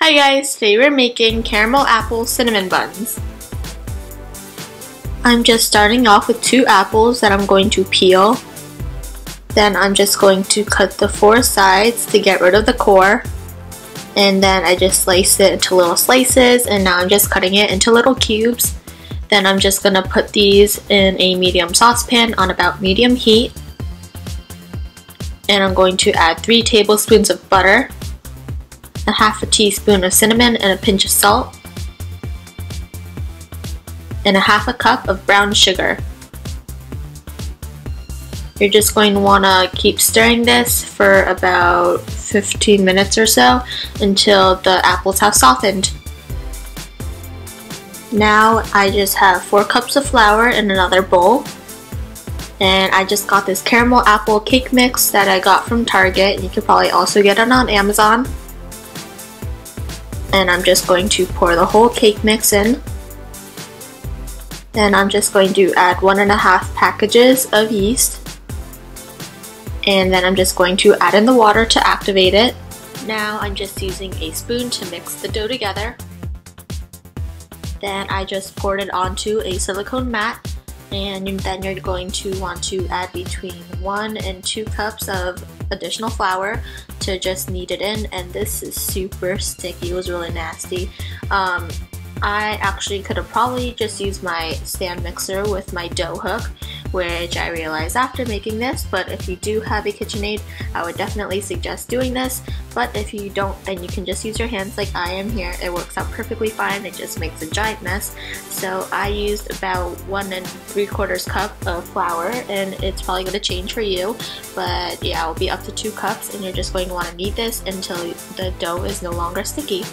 Hi guys, today we're making caramel apple cinnamon buns. I'm just starting off with 2 apples that I'm going to peel. Then I'm just going to cut the 4 sides to get rid of the core. And then I just slice it into little slices, and now I'm just cutting it into little cubes. Then I'm just going to put these in a medium saucepan on about medium heat. And I'm going to add 3 tablespoons of butter, a half a teaspoon of cinnamon and a pinch of salt, and a half a cup of brown sugar. You're just going to want to keep stirring this for about 15 minutes or so until the apples have softened. Now I just have 4 cups of flour in another bowl. And I just got this caramel apple cake mix that I got from Target. You could probably also get it on Amazon. And I'm just going to pour the whole cake mix in. Then I'm just going to add 1.5 packages of yeast. And then I'm just going to add in the water to activate it. Now I'm just using a spoon to mix the dough together. Then I just poured it onto a silicone mat. And then you're going to want to add between 1 and 2 cups of additional flour to just knead it in, and this is super sticky. It was really nasty. I actually could have probably just used my stand mixer with my dough hook, which I realized after making this, but if you do have a KitchenAid, I would definitely suggest doing this. But if you don't, then you can just use your hands like I am here. It works out perfectly fine. It just makes a giant mess. So I used about 1 3/4 cup of flour, and it's probably going to change for you. But yeah, it will be up to 2 cups, and you're just going to want to knead this until the dough is no longer sticky.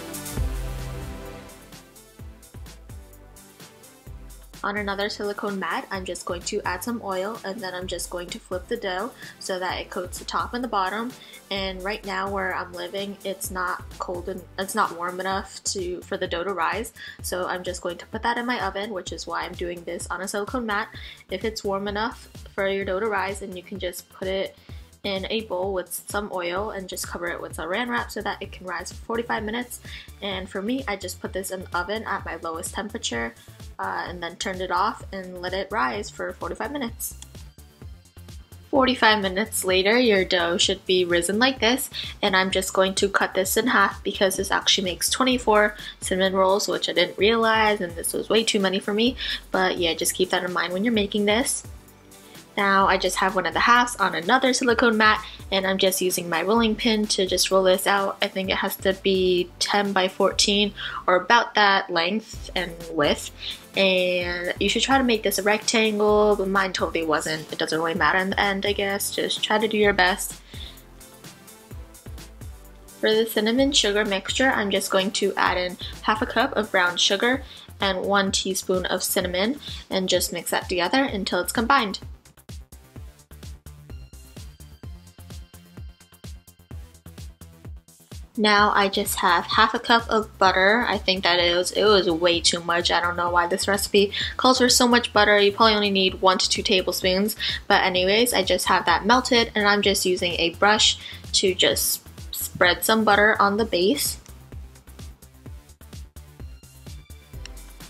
On another silicone mat, I'm just going to add some oil, and then I'm just going to flip the dough so that it coats the top and the bottom. And right now where I'm living, it's not cold and it's not warm enough for the dough to rise. So I'm just going to put that in my oven, which is why I'm doing this on a silicone mat. If it's warm enough for your dough to rise, then you can just put it in a bowl with some oil and just cover it with saran wrap so that it can rise for 45 minutes. And for me, I just put this in the oven at my lowest temperature and then turned it off and let it rise for 45 minutes. 45 minutes later, your dough should be risen like this, and I'm just going to cut this in half because this actually makes 24 cinnamon rolls, which I didn't realize, and this was way too many for me. But yeah, just keep that in mind when you're making this. Now I just have one of the halves on another silicone mat, and I'm just using my rolling pin to just roll this out. I think it has to be 10 by 14 or about that length and width. And you should try to make this a rectangle, but mine totally wasn't. It doesn't really matter in the end, I guess. Just try to do your best. For the cinnamon sugar mixture, I'm just going to add in half a cup of brown sugar and 1 teaspoon of cinnamon and just mix that together until it's combined. Now I just have half a cup of butter. I think it was way too much. I don't know why this recipe calls for so much butter. You probably only need 1 to 2 tablespoons. But anyways, I just have that melted, and I'm just using a brush to just spread some butter on the base.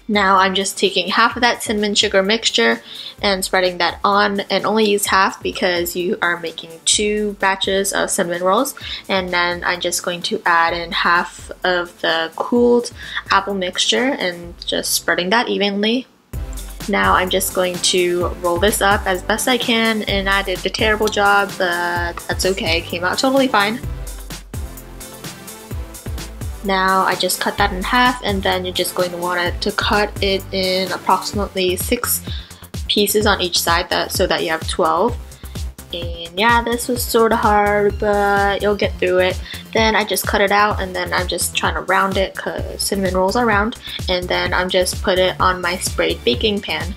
Now I'm just taking half of that cinnamon sugar mixture and spreading that on, and only use half because you are making 2 batches of cinnamon rolls. And then I'm just going to add in half of the cooled apple mixture and just spreading that evenly. Now I'm just going to roll this up as best I can, and I did a terrible job, but that's okay, it came out totally fine. Now I just cut that in half, and then you're just going to want to cut it in approximately 6 pieces on each side so that you have 12. And yeah, this was sort of hard, but you'll get through it. Then I just cut it out, and then I'm just trying to round it because cinnamon rolls are round, and then I'm just put it on my sprayed baking pan.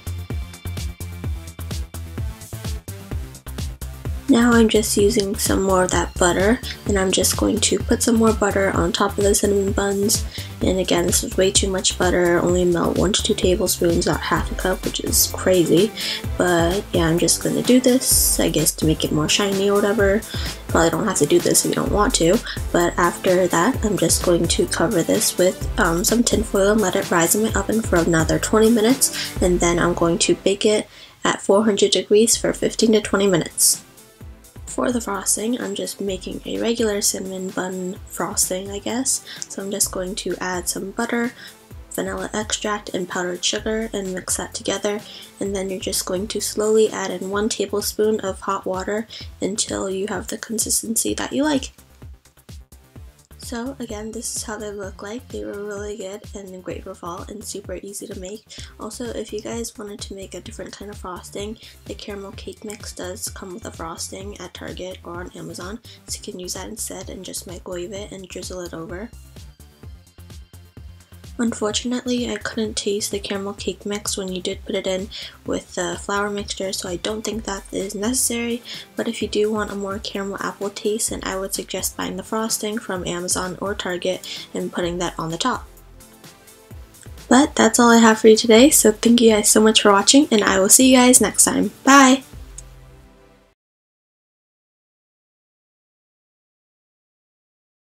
Now I'm just using some more of that butter, and I'm just going to put some more butter on top of the cinnamon buns. And again, this is way too much butter, only melt 1 to 2 tablespoons, not half a cup, which is crazy. But yeah, I'm just going to do this, I guess, to make it more shiny or whatever. Probably don't have to do this if you don't want to, but after that, I'm just going to cover this with some tin foil and let it rise in my oven for another 20 minutes, and then I'm going to bake it at 400 degrees for 15 to 20 minutes. For the frosting, I'm just making a regular cinnamon bun frosting, I guess. So I'm just going to add some butter, vanilla extract, and powdered sugar and mix that together. And then you're just going to slowly add in 1 tablespoon of hot water until you have the consistency that you like. So again, this is how they look like. They were really good and great for fall and super easy to make. Also, if you guys wanted to make a different kind of frosting, the caramel cake mix does come with a frosting at Target or on Amazon, so you can use that instead and just microwave it and drizzle it over. Unfortunately, I couldn't taste the caramel cake mix when you did put it in with the flour mixture, so I don't think that is necessary, but if you do want a more caramel apple taste, then I would suggest buying the frosting from Amazon or Target and putting that on the top. But that's all I have for you today, so thank you guys so much for watching, and I will see you guys next time. Bye!